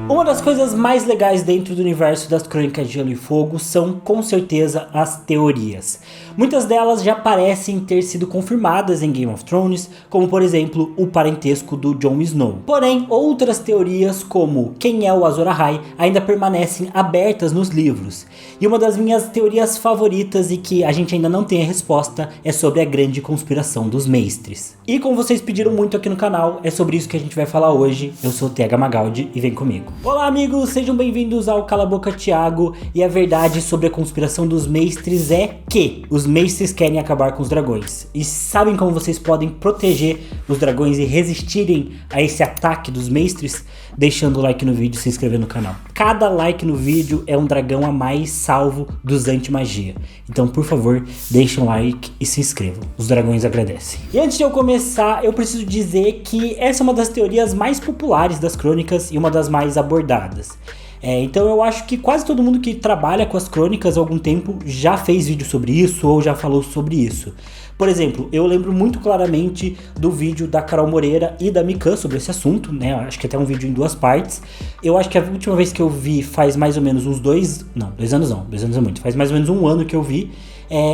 Uma das coisas mais legais dentro do universo das Crônicas de Gelo e Fogo são, com certeza, as teorias. Muitas delas já parecem ter sido confirmadas em Game of Thrones, como por exemplo, o parentesco do Jon Snow. Porém, outras teorias, como quem é o Azor Ahai, ainda permanecem abertas nos livros. E uma das minhas teorias favoritas e que a gente ainda não tem a resposta é sobre a grande conspiração dos Maestres. E como vocês pediram muito aqui no canal, é sobre isso que a gente vai falar hoje. Eu sou o TH Magaldi e vem comigo. Olá amigos, sejam bem-vindos ao Cala a Boca Thiago. E a verdade sobre a conspiração dos Maestres é que os Maestres querem acabar com os dragões. E sabem como vocês podem proteger os dragões e resistirem a esse ataque dos Maestres? Deixando o like no vídeo e se inscrevendo no canal. Cada like no vídeo é um dragão a mais salvo dos anti-magia. Então, por favor, deixem um like e se inscrevam. Os dragões agradecem. E antes de eu começar, eu preciso dizer que essa é uma das teorias mais populares das crônicas e uma das mais abordadas. Então eu acho que quase todo mundo que trabalha com as crônicas há algum tempo já fez vídeo sobre isso ou já falou sobre isso. Por exemplo, eu lembro muito claramente do vídeo da Carol Moreira e da Mikan sobre esse assunto, né? Acho que até um vídeo em duas partes. Eu acho que a última vez que eu vi faz mais ou menos uns 2 anos é muito, faz mais ou menos um ano que eu vi.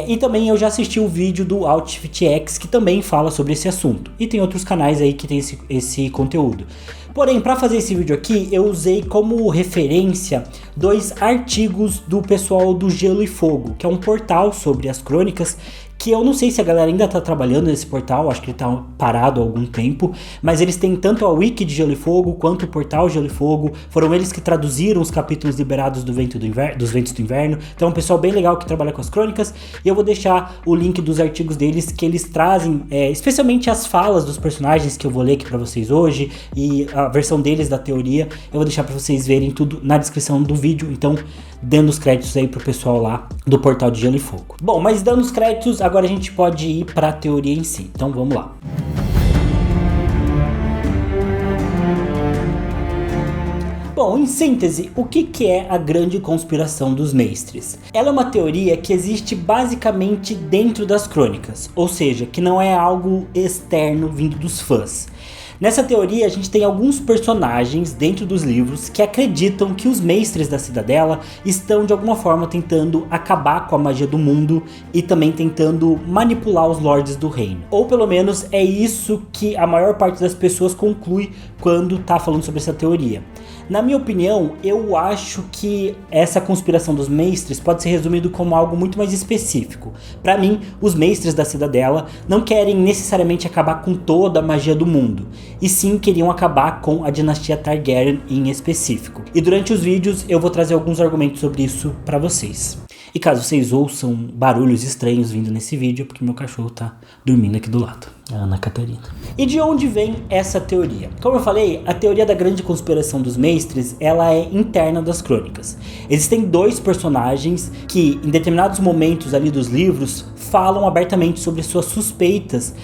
E também eu já assisti o vídeo do Outfit X, que também fala sobre esse assunto. E tem outros canais aí que tem esse conteúdo. Porém, para fazer esse vídeo aqui, eu usei como referência 2 artigos do pessoal do Gelo e Fogo, que é um portal sobre as crônicas, que eu não sei se a galera ainda tá trabalhando nesse portal, acho que ele tá parado há algum tempo, mas eles têm tanto a wiki de Gelo e Fogo, quanto o portal Gelo e Fogo, foram eles que traduziram os capítulos liberados dos Ventos do Inverno, então é um pessoal bem legal que trabalha com as crônicas, e eu vou deixar o link dos artigos deles, que eles trazem, especialmente as falas dos personagens, que eu vou ler aqui pra vocês hoje, e a versão deles da teoria, eu vou deixar pra vocês verem tudo na descrição do vídeo, então dando os créditos aí pro pessoal lá do portal de Gelo e Fogo. Bom, mas dando os créditos, agora a gente pode ir para a teoria em si. Então vamos lá. Bom, em síntese, o que é a grande conspiração dos Maestres? Ela é uma teoria que existe basicamente dentro das crônicas, ou seja, que não é algo externo vindo dos fãs. Nessa teoria, a gente tem alguns personagens dentro dos livros que acreditam que os Maestres da Cidadela estão de alguma forma tentando acabar com a magia do mundo e também tentando manipular os Lordes do Reino. Ou pelo menos é isso que a maior parte das pessoas conclui quando tá falando sobre essa teoria. Na minha opinião, eu acho que essa conspiração dos Maestres pode ser resumido como algo muito mais específico. Para mim, os Maestres da Cidadela não querem necessariamente acabar com toda a magia do mundo, e sim queriam acabar com a dinastia Targaryen em específico. E durante os vídeos eu vou trazer alguns argumentos sobre isso para vocês. E caso vocês ouçam barulhos estranhos vindo nesse vídeo, é porque meu cachorro tá dormindo aqui do lado, a Ana Catarina. E de onde vem essa teoria? Como eu falei, a teoria da grande conspiração dos Maestres, ela é interna das crônicas. Existem 2 personagens que, em determinados momentos ali dos livros, falam abertamente sobre suas suspeitas,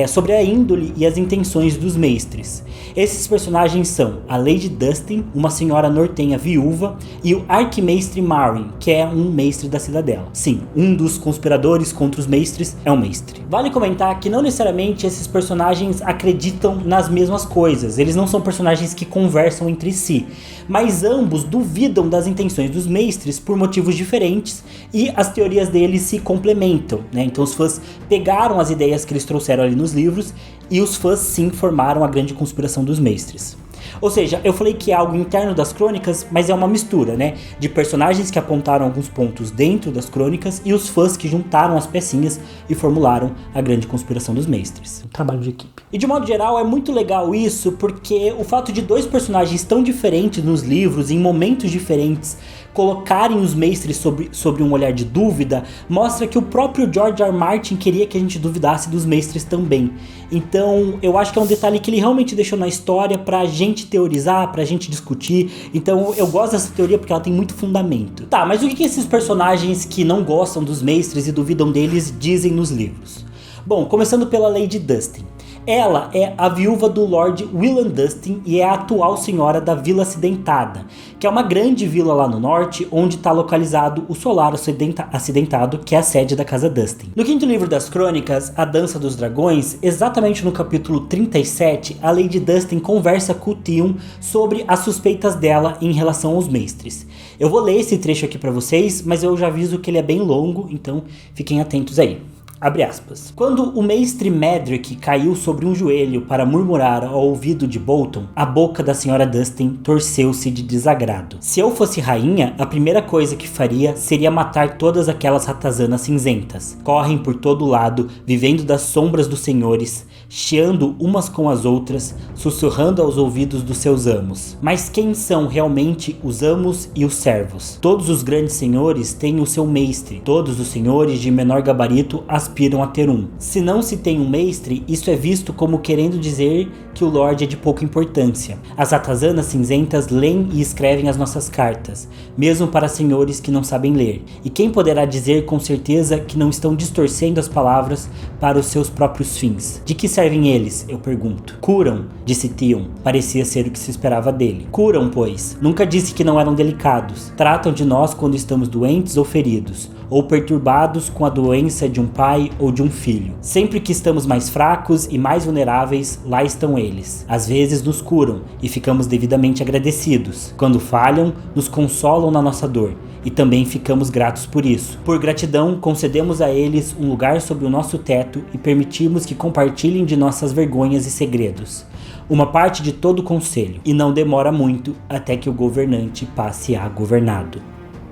sobre a índole e as intenções dos Maestres. Esses personagens são a Lady Dustin, uma senhora nortenha viúva, e o Arquimestre Marwyn, que é um Maestre da Cidadela. Sim, um dos conspiradores contra os Maestres é um Maestre. Vale comentar que não necessariamente esses personagens acreditam nas mesmas coisas, eles não são personagens que conversam entre si, mas ambos duvidam das intenções dos Maestres por motivos diferentes e as teorias deles se complementam, né? Então os fãs pegaram as ideias que eles trouxeram ali nos livros e os fãs sim formaram a grande conspiração dos Maestres. Ou seja, eu falei que é algo interno das crônicas, mas é uma mistura, né? De personagens que apontaram alguns pontos dentro das crônicas e os fãs que juntaram as pecinhas e formularam a grande conspiração dos Maestres. Um trabalho de equipe. E de modo geral é muito legal isso, porque o fato de 2 personagens tão diferentes nos livros, em momentos diferentes, colocarem os Maestres sobre um olhar de dúvida, mostra que o próprio George R. R. Martin queria que a gente duvidasse dos Maestres também. Então eu acho que é um detalhe que ele realmente deixou na história pra gente teorizar, pra gente discutir. Então eu gosto dessa teoria porque ela tem muito fundamento. Tá, mas o que esses personagens que não gostam dos Maestres e duvidam deles dizem nos livros? Bom, começando pela Lady Dustin. Ela é a viúva do Lord Willan Dustin e é a atual senhora da Vila Acidentada, que é uma grande vila lá no norte, onde está localizado o Solar Acidentado, que é a sede da Casa Dustin. No quinto livro das Crônicas, A Dança dos Dragões, exatamente no capítulo 37, a Lady Dustin conversa com o Theon sobre as suspeitas dela em relação aos mestres. Eu vou ler esse trecho aqui para vocês, mas eu já aviso que ele é bem longo, então fiquem atentos aí. Abre aspas. Quando o mestre Medric caiu sobre um joelho para murmurar ao ouvido de Bolton, a boca da senhora Dustin torceu-se de desagrado. Se eu fosse rainha, a primeira coisa que faria seria matar todas aquelas ratazanas cinzentas. Correm por todo lado, vivendo das sombras dos senhores, chiando umas com as outras, sussurrando aos ouvidos dos seus amos. Mas quem são realmente os amos e os servos? Todos os grandes senhores têm o seu mestre. Todos os senhores de menor gabarito aspiram a ter um. Se não se tem um mestre, isso é visto como querendo dizer que o Lorde é de pouca importância. As ratazanas cinzentas leem e escrevem as nossas cartas, mesmo para senhores que não sabem ler. E quem poderá dizer com certeza que não estão distorcendo as palavras para os seus próprios fins? De que servem eles? Eu pergunto. Curam, disse Theon. Parecia ser o que se esperava dele. Curam, pois. Nunca disse que não eram delicados. Tratam de nós quando estamos doentes ou feridos, ou perturbados com a doença de um pai ou de um filho. Sempre que estamos mais fracos e mais vulneráveis, lá estão eles. Às vezes nos curam e ficamos devidamente agradecidos. Quando falham, nos consolam na nossa dor e também ficamos gratos por isso. Por gratidão, concedemos a eles um lugar sob o nosso teto e permitimos que compartilhem de nossas vergonhas e segredos. Uma parte de todo o conselho, e não demora muito até que o governante passe a governado.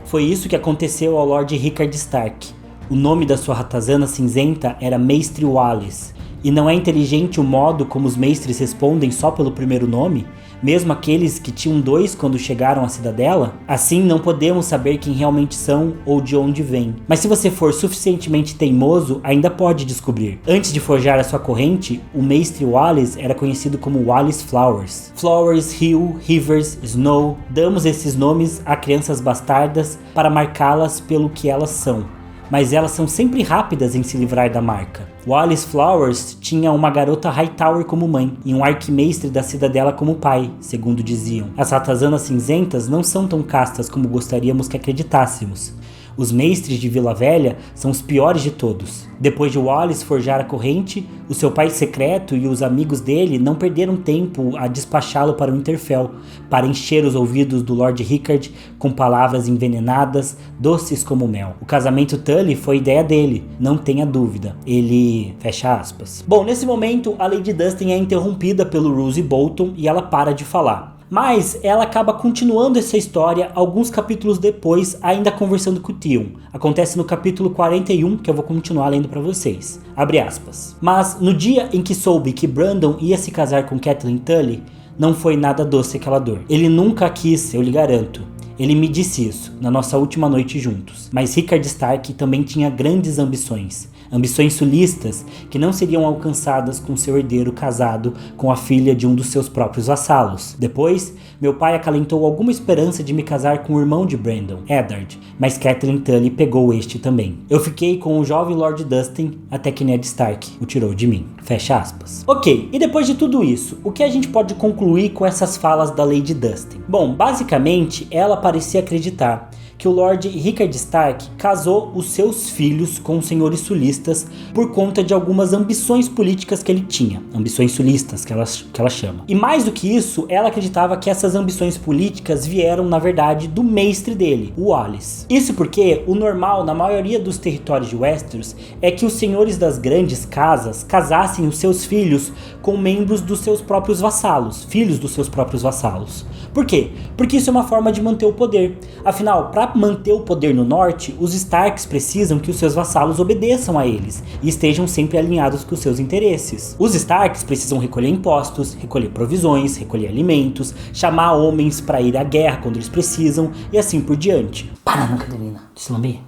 Foi isso que aconteceu ao Lord Rickard Stark. O nome da sua ratazana cinzenta era Mestre Wallace. E não é inteligente o modo como os mestres respondem só pelo primeiro nome? Mesmo aqueles que tinham dois quando chegaram à cidadela? Assim não podemos saber quem realmente são ou de onde vêm. Mas se você for suficientemente teimoso, ainda pode descobrir. Antes de forjar a sua corrente, o Mestre Wallace era conhecido como Wallace Flowers. Flowers, Hill, Rivers, Snow. Damos esses nomes a crianças bastardas para marcá-las pelo que elas são. Mas elas são sempre rápidas em se livrar da marca. Wallace Flowers tinha uma garota Hightower como mãe e um arquimestre da cidadela como pai, segundo diziam. As ratazanas cinzentas não são tão castas como gostaríamos que acreditássemos. Os mestres de Vila Velha são os piores de todos. Depois de Wallace forjar a corrente, o seu pai secreto e os amigos dele não perderam tempo a despachá-lo para o Winterfell, para encher os ouvidos do Lord Rickard com palavras envenenadas, doces como mel. O casamento Tully foi ideia dele, não tenha dúvida. Ele... fecha aspas. Bom, nesse momento, a Lady Dustin é interrompida pelo Roose Bolton e ela para de falar. Mas ela acaba continuando essa história alguns capítulos depois, ainda conversando com o Theon. Acontece no capítulo 41, que eu vou continuar lendo pra vocês. Abre aspas. Mas no dia em que soube que Brandon ia se casar com Catelyn Tully, não foi nada doce aquela dor. Ele nunca quis, eu lhe garanto. Ele me disse isso, na nossa última noite juntos. Mas Rickard Stark também tinha grandes ambições. Ambições sulistas que não seriam alcançadas com seu herdeiro casado com a filha de um dos seus próprios vassalos. Depois, meu pai acalentou alguma esperança de me casar com o irmão de Brandon, Eddard, mas Catelyn Tully pegou este também. Eu fiquei com o jovem Lord Dustin até que Ned Stark o tirou de mim. Fecha aspas. Ok, e depois de tudo isso, o que a gente pode concluir com essas falas da Lady Dustin? Bom, basicamente, ela parecia acreditar que o Lord Rickard Stark casou os seus filhos com os senhores sulistas por conta de algumas ambições políticas que ele tinha. Ambições sulistas, que ela chama. E mais do que isso, ela acreditava que essas ambições políticas vieram, na verdade, do mestre dele, o Wallace. Isso porque o normal, na maioria dos territórios de Westeros, é que os senhores das grandes casas casassem os seus filhos com membros dos seus próprios vassalos, filhos dos seus próprios vassalos. Por quê? Porque isso é uma forma de manter o poder. Afinal, para manter o poder no norte, os Starks precisam que os seus vassalos obedeçam a eles e estejam sempre alinhados com os seus interesses. Os Starks precisam recolher impostos, recolher provisões, recolher alimentos, chamar homens para ir à guerra quando eles precisam e assim por diante. Para não, Catarina, de lamber.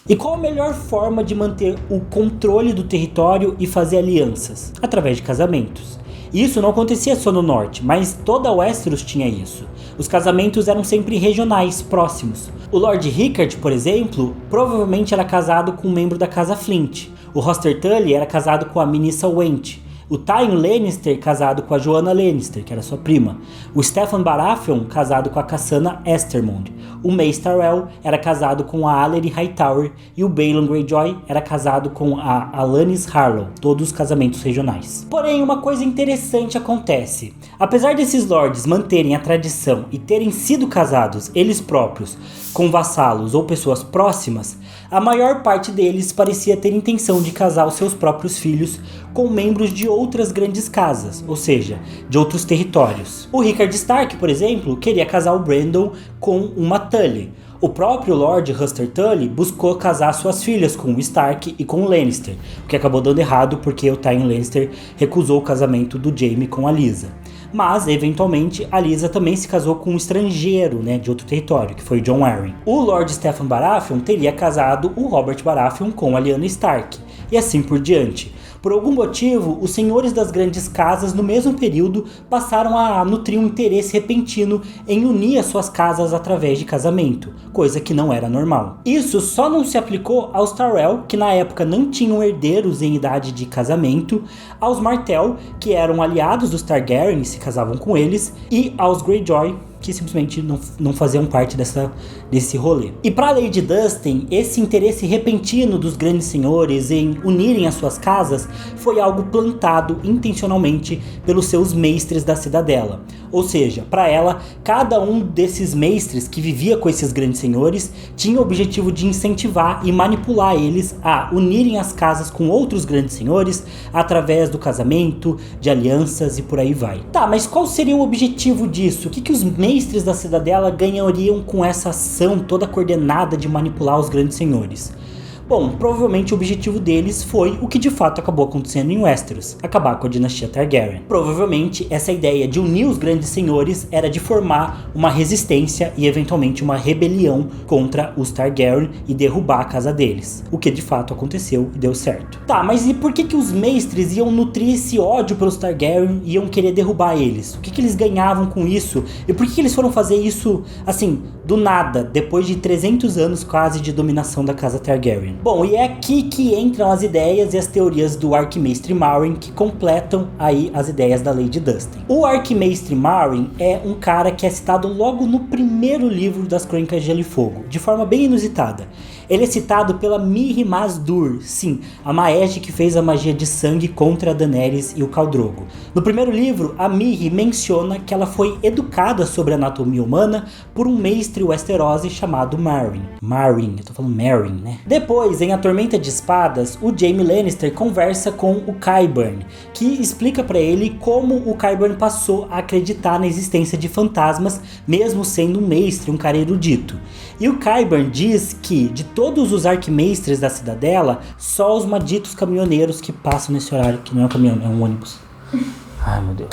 E qual a melhor forma de manter o controle do território e fazer alianças? Através de casamentos. Isso não acontecia só no norte, mas toda Westeros tinha isso. Os casamentos eram sempre regionais, próximos. O Lord Rickard, por exemplo, provavelmente era casado com um membro da casa Flint. O Hoster Tully era casado com a Minissa Went. O Tywin Lannister casado com a Joanna Lannister, que era sua prima. O Steffan Baratheon casado com a Cassana Estermond. O Mace Tyrell era casado com a Alicent Hightower e o Balon Greyjoy era casado com a Alanis Harlow, todos casamentos regionais. Porém, uma coisa interessante acontece. Apesar desses lords manterem a tradição e terem sido casados eles próprios com vassalos ou pessoas próximas, a maior parte deles parecia ter intenção de casar os seus próprios filhos com membros de outras grandes casas, ou seja, de outros territórios. O Rickard Stark, por exemplo, queria casar o Brandon com uma Tully. O próprio Lord Huster Tully buscou casar suas filhas com o Stark e com o Lannister, o que acabou dando errado porque o Tywin Lannister recusou o casamento do Jaime com a Lysa. Mas, eventualmente, a Lysa também se casou com um estrangeiro, de outro território, que foi o Jon Arryn. O Lord Steffan Baratheon teria casado o Robert Baratheon com a Lyanna Stark, e assim por diante. Por algum motivo, os senhores das grandes casas no mesmo período passaram a nutrir um interesse repentino em unir as suas casas através de casamento, coisa que não era normal. Isso só não se aplicou aos Tyrell, que na época não tinham herdeiros em idade de casamento, aos Martell, que eram aliados dos Targaryen e se casavam com eles, e aos Greyjoy, que simplesmente não faziam parte desse rolê. E para Lady Dustin, esse interesse repentino dos grandes senhores em unirem as suas casas foi algo plantado intencionalmente pelos seus mestres da cidadela. Ou seja, para ela, cada um desses mestres que vivia com esses grandes senhores tinha o objetivo de incentivar e manipular eles a unirem as casas com outros grandes senhores através do casamento, de alianças e por aí vai. Tá, mas qual seria o objetivo disso? O que os mestres da cidadela ganhariam com essa ação toda coordenada de manipular os grandes senhores? Bom, provavelmente o objetivo deles foi o que de fato acabou acontecendo em Westeros, acabar com a dinastia Targaryen. Provavelmente essa ideia de unir os grandes senhores era de formar uma resistência e eventualmente uma rebelião contra os Targaryen e derrubar a casa deles, o que de fato aconteceu e deu certo. Tá, mas e por que os mestres iam nutrir esse ódio pelos Targaryen e iam querer derrubar eles? O que eles ganhavam com isso? E por que eles foram fazer isso, assim, do nada, depois de 300 anos quase de dominação da casa Targaryen? Bom, e é aqui que entram as ideias e as teorias do Arquimestre Marwyn que completam aí as ideias da Lady Dustin. O Arquimestre Marwyn é um cara que é citado logo no primeiro livro das Crônicas de Gelo e Fogo, de forma bem inusitada. Ele é citado pela Mirri Maz Duur, sim, a maege que fez a magia de sangue contra a Daenerys e o Khal Drogo. No primeiro livro, a Mirri menciona que ela foi educada sobre a anatomia humana por um mestre Westerosi chamado Marwyn. Eu tô falando Meryn, né? Depois, em A Tormenta de Espadas, o Jaime Lannister conversa com o Qyburn, que explica pra ele como o Qyburn passou a acreditar na existência de fantasmas, mesmo sendo um mestre, um cara erudito. E o Qyburn diz que, de todos os arquimestres da cidadela, só os malditos caminhoneiros que passam nesse horário, que não é um caminhão, é um ônibus. Ai, meu Deus.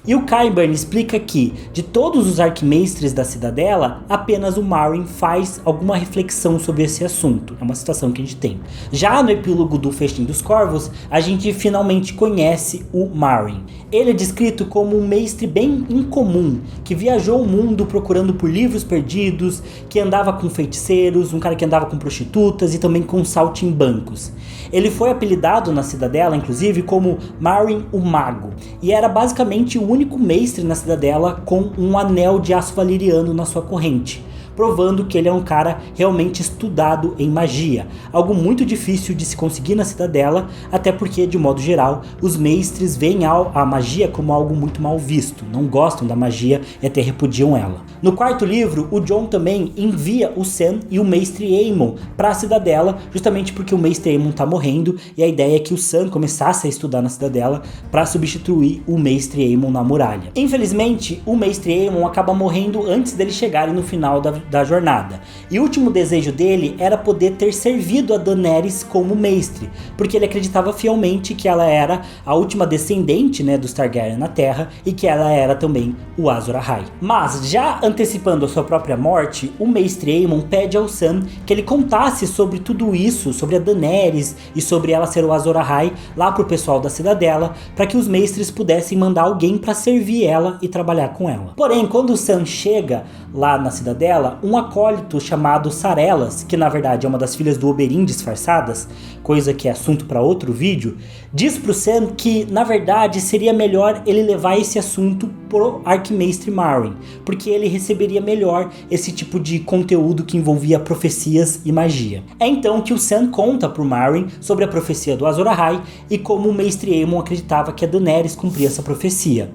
E o Qyburn explica que, de todos os arquimestres da cidadela, apenas o Marwyn faz alguma reflexão sobre esse assunto. É uma citação que a gente tem. Já no epílogo do Festim dos Corvos, a gente finalmente conhece o Marwyn. Ele é descrito como um mestre bem incomum, que viajou o mundo procurando por livros perdidos, que andava com feiticeiros, um cara que andava com prostitutas e também com saltimbancos. Ele foi apelidado na cidadela, inclusive, como Marwyn o Mago, e era basicamente o único mestre na cidadela com um anel de aço valeriano na sua corrente, provando que ele é um cara realmente estudado em magia, algo muito difícil de se conseguir na cidadela, até porque, de modo geral, os mestres veem a magia como algo muito mal visto, não gostam da magia e até repudiam ela. No quarto livro, o Jon também envia o Sam e o mestre Aemon para a cidadela, justamente porque o mestre Aemon tá morrendo, e a ideia é que o Sam começasse a estudar na cidadela para substituir o mestre Aemon na muralha. Infelizmente, o mestre Aemon acaba morrendo antes deles chegarem no final da jornada. E o último desejo dele era poder ter servido a Daenerys como mestre, porque ele acreditava fielmente que ela era a última descendente, dos Targaryen na Terra, e que ela era também o Azor Ahai. Mas, já antecipando a sua própria morte, o mestre Aemon pede ao Sam que ele contasse sobre tudo isso, sobre a Daenerys e sobre ela ser o Azor Ahai, lá pro pessoal da cidadela, para que os mestres pudessem mandar alguém para servir ela e trabalhar com ela. Porém, quando o Sam chega lá na cidadela, dela, um acólito chamado Sarellas, que na verdade é uma das filhas do Oberyn disfarçadas, coisa que é assunto para outro vídeo, diz pro Sam que na verdade seria melhor ele levar esse assunto pro Arquimestre Marwyn, porque ele receberia melhor esse tipo de conteúdo que envolvia profecias e magia. É então que o Sam conta pro Marwyn sobre a profecia do Azor Ahai e como o Mestre Aemon acreditava que a Daenerys cumpria essa profecia.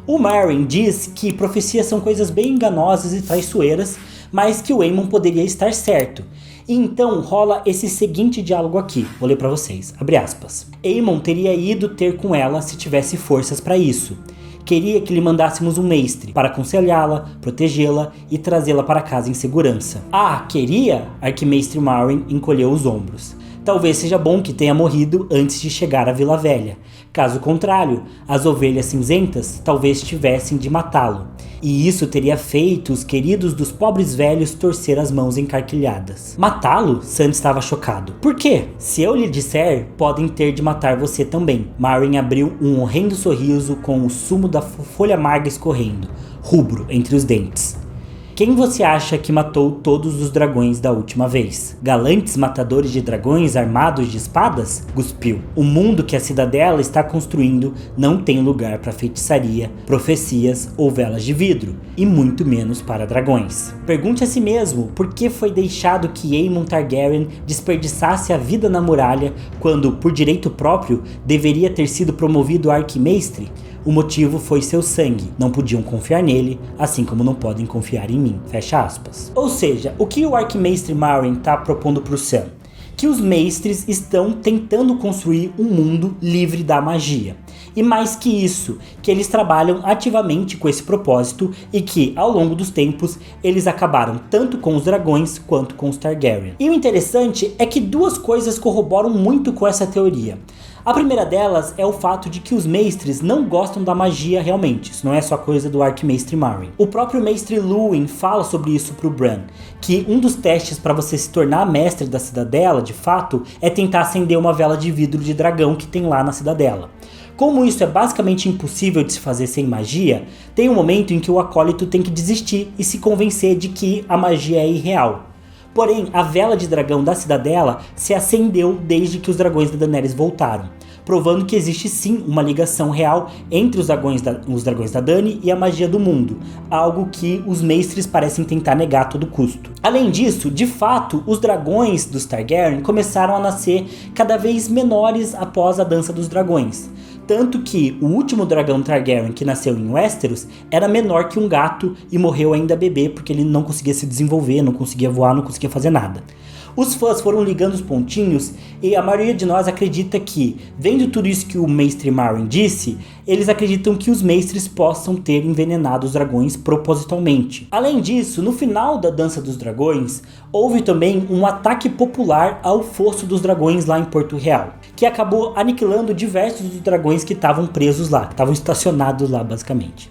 O Marwyn diz que profecias são coisas bem enganosas e traiçoeiras, mas que o Aemon poderia estar certo. E então rola esse seguinte diálogo aqui, vou ler pra vocês, abre aspas. Aemon teria ido ter com ela se tivesse forças para isso. Queria que lhe mandássemos um mestre para aconselhá-la, protegê-la e trazê-la para casa em segurança. Ah, queria? Arquimestre Marwyn encolheu os ombros. Talvez seja bom que tenha morrido antes de chegar à Vila Velha. Caso contrário, as ovelhas cinzentas talvez tivessem de matá-lo. E isso teria feito os queridos dos pobres velhos torcer as mãos encarquilhadas. Matá-lo? Sam estava chocado. Por quê? Se eu lhe disser, podem ter de matar você também. Marwyn abriu um horrendo sorriso com o sumo da folha amarga escorrendo, rubro entre os dentes. Quem você acha que matou todos os dragões da última vez? Galantes matadores de dragões armados de espadas? Cuspiu. O mundo que a cidadela está construindo não tem lugar para feitiçaria, profecias ou velas de vidro, e muito menos para dragões. Pergunte a si mesmo por que foi deixado que Aemon Targaryen desperdiçasse a vida na muralha quando, por direito próprio, deveria ter sido promovido a arquimestre? O motivo foi seu sangue, não podiam confiar nele, assim como não podem confiar em mim, fecha aspas. Ou seja, o que o Arquimestre Marwyn está propondo pro Sam? Que os mestres estão tentando construir um mundo livre da magia. E mais que isso, que eles trabalham ativamente com esse propósito e que, ao longo dos tempos, eles acabaram tanto com os dragões quanto com os Targaryen. E o interessante é que duas coisas corroboram muito com essa teoria. A primeira delas é o fato de que os mestres não gostam da magia realmente, isso não é só coisa do Arquimestre Marwyn. O próprio mestre Luwin fala sobre isso pro Bran, que um dos testes para você se tornar mestre da cidadela, de fato, é tentar acender uma vela de vidro de dragão que tem lá na cidadela. Como isso é basicamente impossível de se fazer sem magia, tem um momento em que o acólito tem que desistir e se convencer de que a magia é irreal. Porém, a vela de dragão da cidadela se acendeu desde que os dragões da Daenerys voltaram, provando que existe sim uma ligação real entre os dragões da Dany e a magia do mundo, algo que os mestres parecem tentar negar a todo custo. Além disso, de fato, os dragões dos Targaryen começaram a nascer cada vez menores após a Dança dos Dragões. Tanto que o último dragão Targaryen que nasceu em Westeros era menor que um gato e morreu ainda bebê porque ele não conseguia se desenvolver, não conseguia voar, não conseguia fazer nada. Os fãs foram ligando os pontinhos e a maioria de nós acredita que, vendo tudo isso que o mestre Marwyn disse, eles acreditam que os mestres possam ter envenenado os dragões propositalmente. Além disso, no final da Dança dos Dragões, houve também um ataque popular ao Fosso dos Dragões lá em Porto Real, que acabou aniquilando diversos dos dragões que estavam presos lá, que estavam estacionados lá basicamente.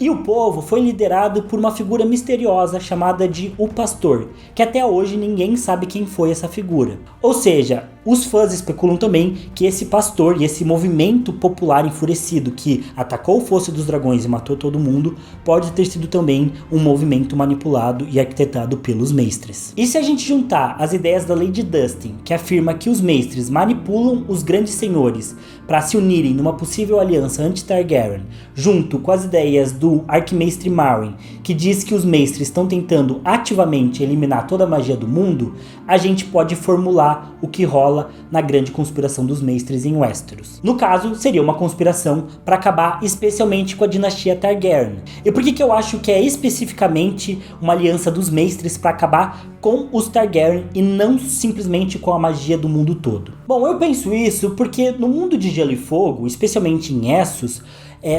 E o povo foi liderado por uma figura misteriosa chamada de O Pastor, que até hoje ninguém sabe quem foi essa figura. Ou seja, os fãs especulam também que esse pastor e esse movimento popular enfurecido que atacou o Fosso dos Dragões e matou todo mundo pode ter sido também um movimento manipulado e arquitetado pelos mestres. E se a gente juntar as ideias da Lady Dustin, que afirma que os mestres manipulam os grandes senhores para se unirem numa possível aliança anti-Targaryen, junto com as ideias do Arquimestre Marwyn, que diz que os mestres estão tentando ativamente eliminar toda a magia do mundo, a gente pode formular o que rola na grande conspiração dos mestres em Westeros. No caso, seria uma conspiração para acabar especialmente com a dinastia Targaryen. E por que eu acho que é especificamente uma aliança dos mestres para acabar com os Targaryen e não simplesmente com a magia do mundo todo? Bom, eu penso isso porque no mundo de Gelo e Fogo, especialmente em Essos,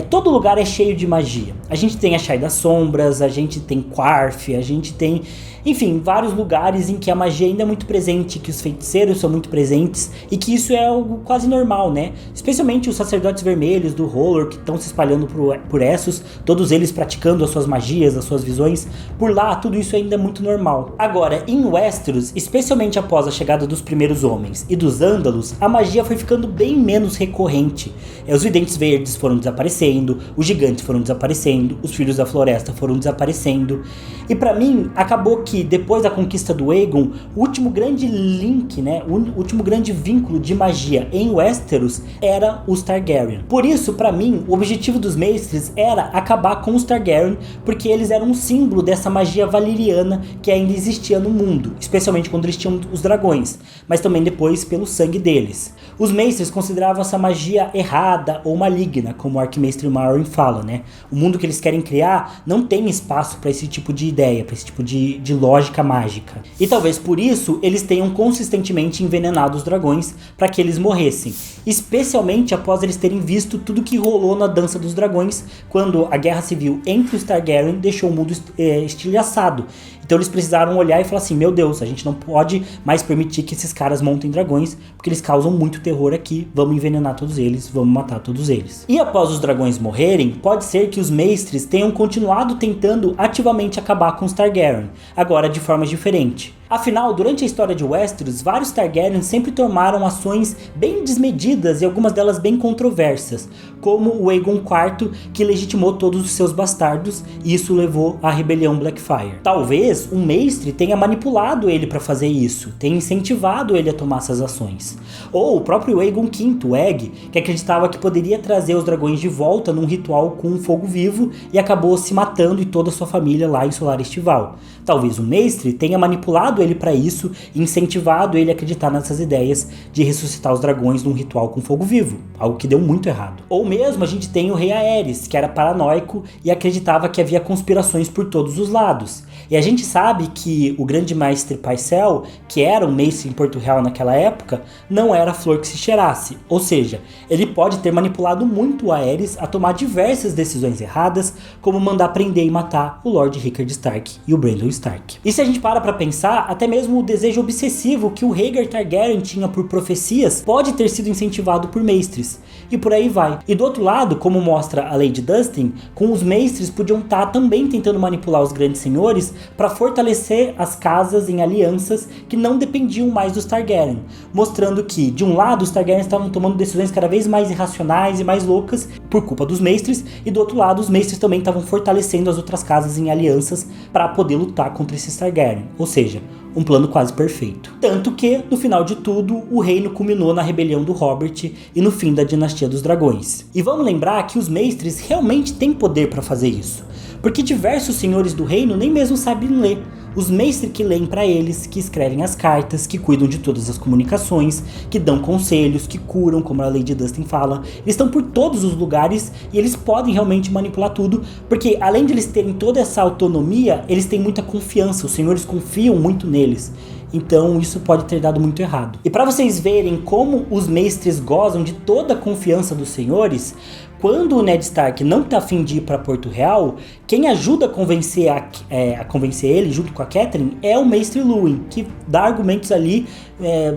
todo lugar é cheio de magia. A gente tem a Chai das Sombras, a gente tem Quarth, a gente tem, enfim, vários lugares em que a magia ainda é muito presente, que os feiticeiros são muito presentes e que isso é algo quase normal, né? Especialmente os sacerdotes vermelhos do R'hllor que estão se espalhando por Essos, todos eles praticando as suas magias, as suas visões. Por lá, tudo isso ainda é muito normal. Agora, em Westeros, especialmente após a chegada dos primeiros homens e dos Ândalos, a magia foi ficando bem menos recorrente. Os Videntes Verdes foram desaparecendo, desaparecendo, os gigantes foram desaparecendo, os filhos da floresta foram desaparecendo. E pra mim, acabou que depois da conquista do Aegon, o último grande link, né, o último grande vínculo de magia em Westeros era os Targaryen. Por isso, pra mim, o objetivo dos mestres era acabar com os Targaryen, porque eles eram um símbolo dessa magia valeriana que ainda existia no mundo, especialmente quando eles tinham os dragões, mas também depois pelo sangue deles. Os mestres consideravam essa magia errada ou maligna, como o Arquimestre Marwyn fala, né? O mundo que eles querem criar não tem espaço para esse tipo de ideia, para esse tipo de lógica mágica. E talvez por isso eles tenham consistentemente envenenado os dragões para que eles morressem, especialmente após eles terem visto tudo que rolou na Dança dos Dragões, quando a guerra civil entre os Targaryen deixou o mundo estilhaçado. Então eles precisaram olhar e falar assim, meu Deus, a gente não pode mais permitir que esses caras montem dragões, porque eles causam muito terror aqui, vamos envenenar todos eles, vamos matar todos eles. E após os dragões morrerem, pode ser que os mestres tenham continuado tentando ativamente acabar com os Targaryen, agora de forma diferente. Afinal, durante a história de Westeros, vários Targaryen sempre tomaram ações bem desmedidas e algumas delas bem controversas, como o Aegon IV, que legitimou todos os seus bastardos, e isso levou à rebelião Blackfyre. Talvez um mestre tenha manipulado ele para fazer isso, tenha incentivado ele a tomar essas ações. Ou o próprio Aegon V, o Egg, que acreditava que poderia trazer os dragões de volta num ritual com um fogo vivo e acabou se matando e toda a sua família lá em Solar Estival. Talvez um mestre tenha manipulado ele para isso e incentivado ele a acreditar nessas ideias de ressuscitar os dragões num ritual com fogo vivo, algo que deu muito errado. Ou mesmo a gente tem o rei Aerys, que era paranoico e acreditava que havia conspirações por todos os lados. E a gente sabe que o grande mestre Pycelle, que era um mestre em Porto Real naquela época, não era flor que se cheirasse. Ou seja, ele pode ter manipulado muito o Aerys a tomar diversas decisões erradas, como mandar prender e matar o Lord Rickard Stark e o Brandon Stark. E se a gente para pra pensar, até mesmo o desejo obsessivo que o Rhaegar Targaryen tinha por profecias pode ter sido incentivado por mestres. E por aí vai. E do outro lado, como mostra a Lady Dustin, com os mestres podiam estar também tentando manipular os grandes senhores para fortalecer as casas em alianças que não dependiam mais dos Targaryen, mostrando que, de um lado, os Targaryen estavam tomando decisões cada vez mais irracionais e mais loucas por culpa dos mestres, e do outro lado, os mestres também estavam fortalecendo as outras casas em alianças para poder lutar contra esses Targaryen, ou seja, um plano quase perfeito. Tanto que, no final de tudo, o reino culminou na rebelião do Robert e no fim da dinastia dos dragões. E vamos lembrar que os mestres realmente têm poder para fazer isso, porque diversos senhores do reino nem mesmo sabem ler. Os mestres que leem para eles, que escrevem as cartas, que cuidam de todas as comunicações, que dão conselhos, que curam, como a Lady Dustin fala, eles estão por todos os lugares e eles podem realmente manipular tudo, porque além de eles terem toda essa autonomia, eles têm muita confiança, os senhores confiam muito neles. Então isso pode ter dado muito errado. E para vocês verem como os mestres gozam de toda a confiança dos senhores, quando o Ned Stark não tá afim de ir para Porto Real, quem ajuda a convencer ele, junto com a Catelyn, é o Mestre Luwin, que dá argumentos ali,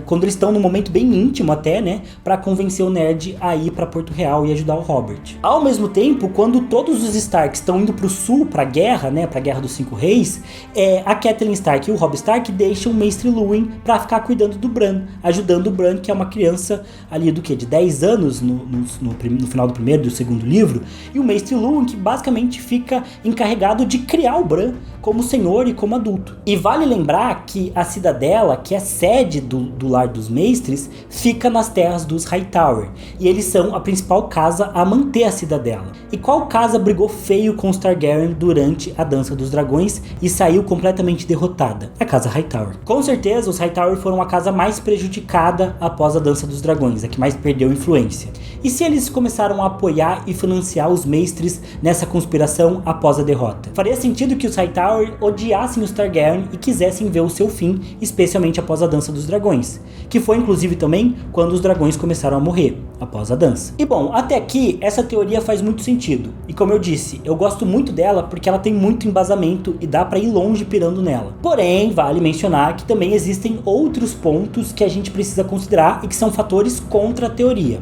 quando eles estão num momento bem íntimo até, né, para convencer o Ned a ir para Porto Real e ajudar o Robert. Ao mesmo tempo, quando todos os Starks estão indo pro sul, pra guerra, né, pra Guerra dos Cinco Reis, a Catelyn Stark e o Robb Stark deixam o Mestre Luwin para ficar cuidando do Bran, ajudando o Bran, que é uma criança ali do que, de 10 anos no final do primeiro e do segundo livro, e o Mestre Luwin que basicamente fica encarregado de criar o Bran como senhor e como adulto. E vale lembrar que a Cidadela, que é sede do Lar dos Mestres, fica nas terras dos Hightower, e eles são a principal casa a manter a Cidadela. E qual casa brigou feio com os Targaryen durante a Dança dos Dragões e saiu completamente derrotada? A casa Hightower. Com certeza, os Hightower foram a casa mais prejudicada após a Dança dos Dragões, a que mais perdeu influência. E se eles começaram a apoiar e financiar os mestres nessa conspiração após a derrota? Faria sentido que os Hightower odiassem os Targaryen e quisessem ver o seu fim, especialmente após a Dança dos Dragões, que foi inclusive também quando os dragões começaram a morrer, após a dança. E bom, até aqui essa teoria faz muito sentido, e como eu disse, eu gosto muito dela porque ela tem muito embasamento e dá pra ir longe pirando nela. Porém, vale mencionar que também existem outros pontos que a gente precisa considerar e que são fatores contra a teoria.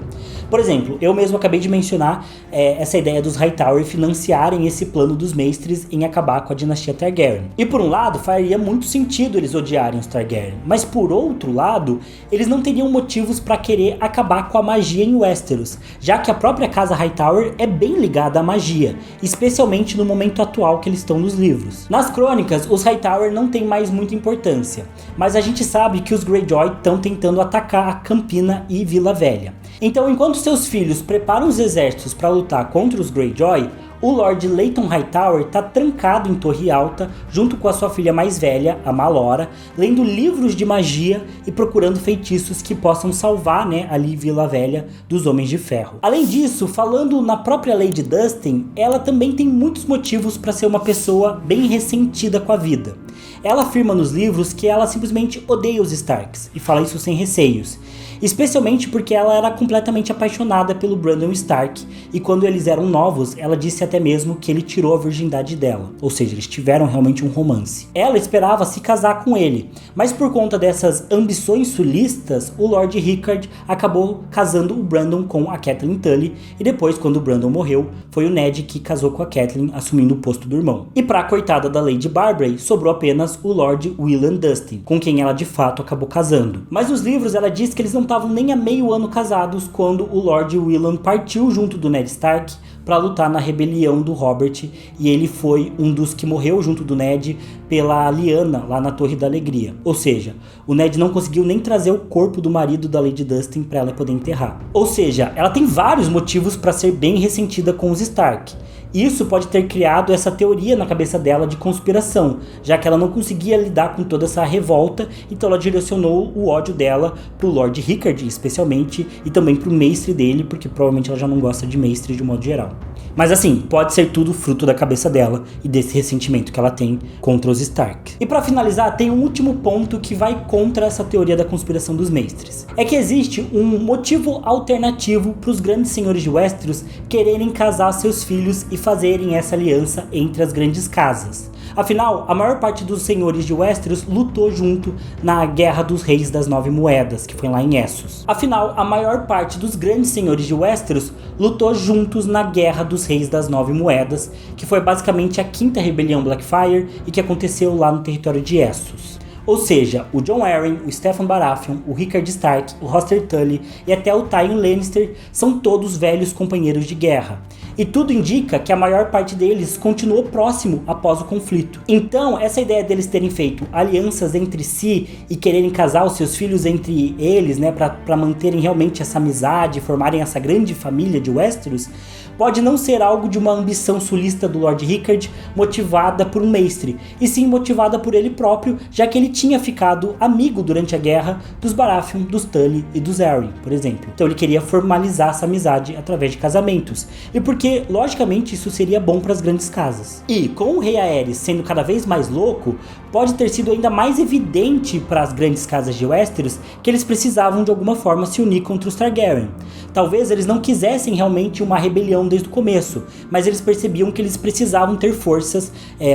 Por exemplo, eu mesmo acabei de mencionar essa ideia dos Hightower financiarem esse plano dos mestres em acabar com a dinastia dinastia Targaryen. E por um lado, faria muito sentido eles odiarem os Targaryen, mas por outro lado, eles não teriam motivos para querer acabar com a magia em Westeros, já que a própria casa Hightower é bem ligada à magia, especialmente no momento atual que eles estão nos livros. Nas crônicas, os Hightower não têm mais muita importância, mas a gente sabe que os Greyjoy estão tentando atacar a Campina e Vila Velha. Então, enquanto seus filhos preparam os exércitos para lutar contra os Greyjoy, o Lord Layton Hightower está trancado em Torre Alta, junto com a sua filha mais velha, a Malora, lendo livros de magia e procurando feitiços que possam salvar, ali Vila Velha dos Homens de Ferro. Além disso, falando na própria Lady Dustin, ela também tem muitos motivos para ser uma pessoa bem ressentida com a vida. Ela afirma nos livros que ela simplesmente odeia os Starks, e fala isso sem receios. Especialmente porque ela era completamente apaixonada pelo Brandon Stark, e quando eles eram novos, ela disse até mesmo que ele tirou a virgindade dela, ou seja, eles tiveram realmente um romance. Ela esperava se casar com ele, mas por conta dessas ambições sulistas, o Lord Rickard acabou casando o Brandon com a Catelyn Tully, e depois, quando o Brandon morreu, foi o Ned que casou com a Catelyn, assumindo o posto do irmão. E pra coitada da Lady Barbary, sobrou apenas o Lord Willan Dustin, com quem ela de fato acabou casando. Mas nos livros ela diz que eles não estavam nem há meio ano casados quando o Lord Willan partiu junto do Ned Stark para lutar na rebelião do Robert, e ele foi um dos que morreu junto do Ned pela Lyanna lá na Torre da Alegria. Ou seja, o Ned não conseguiu nem trazer o corpo do marido da Lady Dustin para ela poder enterrar. Ou seja, ela tem vários motivos para ser bem ressentida com os Stark. Isso pode ter criado essa teoria na cabeça dela de conspiração, já que ela não conseguia lidar com toda essa revolta, então ela direcionou o ódio dela pro Lord Rickard, especialmente, e também pro mestre dele, porque provavelmente ela já não gosta de mestre de um modo geral. Mas assim, pode ser tudo fruto da cabeça dela e desse ressentimento que ela tem contra os Stark. E pra finalizar, tem um último ponto que vai contra essa teoria da conspiração dos mestres. É que existe um motivo alternativo para os grandes senhores de Westeros quererem casar seus filhos e fazerem essa aliança entre as grandes casas. Afinal, a maior parte dos senhores de Westeros lutou junto na Guerra dos Reis das Nove Moedas, que foi lá em Essos. Afinal, a maior parte dos grandes senhores de Westeros lutou juntos na Guerra dos Reis das Nove Moedas, que foi basicamente a quinta rebelião Blackfyre e que aconteceu lá no território de Essos. Ou seja, o Jon Arryn, o Steffon Baratheon, o Rickard Stark, o Hoster Tully e até o Tywin Lannister são todos velhos companheiros de guerra. E tudo indica que a maior parte deles continuou próximo após o conflito. Então, essa ideia deles terem feito alianças entre si e quererem casar os seus filhos entre eles, para manterem realmente essa amizade, formarem essa grande família de Westeros, pode não ser algo de uma ambição sulista do Lord Rickard motivada por um mestre, e sim motivada por ele próprio, já que ele tinha ficado amigo durante a guerra dos Baratheon, dos Tully e dos Arryn, por exemplo. Então ele queria formalizar essa amizade através de casamentos, e porque, logicamente, isso seria bom para as grandes casas. E com o rei Aerys sendo cada vez mais louco, pode ter sido ainda mais evidente para as grandes casas de Westeros que eles precisavam de alguma forma se unir contra os Targaryen. Talvez eles não quisessem realmente uma rebelião desde o começo, mas eles percebiam que eles precisavam ter forças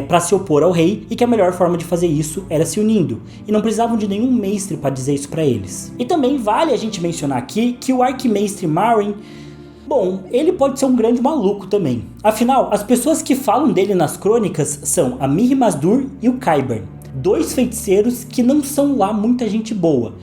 para se opor ao rei, e que a melhor forma de fazer isso era se unindo, e não precisavam de nenhum mestre para dizer isso para eles. E também vale a gente mencionar aqui que o arquimestre Marwyn, bom, ele pode ser um grande maluco também. Afinal, as pessoas que falam dele nas crônicas são a Mirri Maz Duur e o Qyburn, dois feiticeiros que não são lá muita gente boa.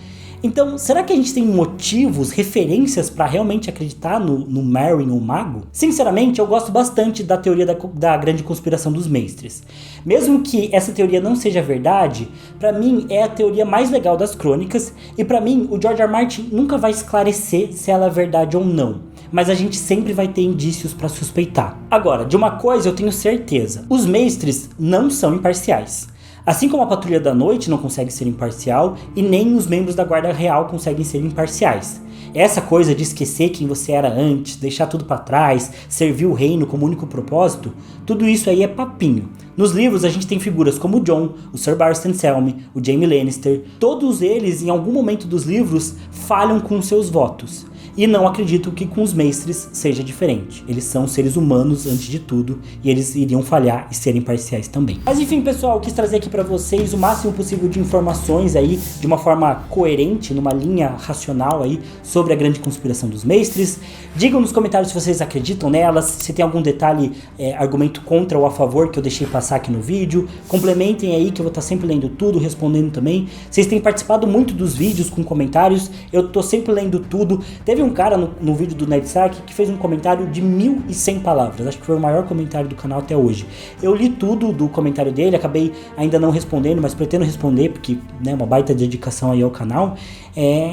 Então, será que a gente tem motivos, referências para realmente acreditar no Marwyn, o mago? Sinceramente, eu gosto bastante da teoria da grande conspiração dos mestres. Mesmo que essa teoria não seja verdade, para mim é a teoria mais legal das crônicas, e para mim o George R. R. Martin nunca vai esclarecer se ela é verdade ou não, mas a gente sempre vai ter indícios para suspeitar. Agora, de uma coisa eu tenho certeza: os mestres não são imparciais. Assim como a Patrulha da Noite não consegue ser imparcial, e nem os membros da Guarda Real conseguem ser imparciais. Essa coisa de esquecer quem você era antes, deixar tudo para trás, servir o reino como único propósito, tudo isso aí é papinho. Nos livros a gente tem figuras como o Jon, o Sir Barristan Selmy, o Jaime Lannister. Todos eles, em algum momento dos livros, falham com seus votos. e não acredito que com os mestres seja diferente. Eles são seres humanos antes de tudo e eles iriam falhar e serem parciais também. Mas enfim, pessoal, eu quis trazer aqui pra vocês o máximo possível de informações aí, de uma forma coerente, numa linha racional aí, sobre a grande conspiração dos mestres. Digam nos comentários se vocês acreditam nelas, se tem algum detalhe, argumento contra ou a favor que eu deixei passar aqui no vídeo. Complementem aí que eu vou estar sempre lendo tudo, respondendo também. Vocês têm participado muito dos vídeos com comentários, eu tô sempre lendo tudo. Teve um cara no vídeo do Nerdsark que fez um comentário de 1100 palavras, acho que foi o maior comentário do canal até hoje. Eu li tudo do comentário dele, acabei ainda não respondendo, mas pretendo responder porque, né, uma baita dedicação aí ao canal.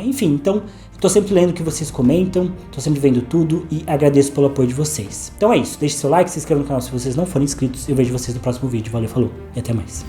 Enfim, então tô sempre lendo o que vocês comentam, tô sempre vendo tudo e agradeço pelo apoio de vocês. Então é isso, deixe seu like, se inscreva no canal se vocês não forem inscritos. Eu vejo vocês no próximo vídeo. Valeu, falou e até mais.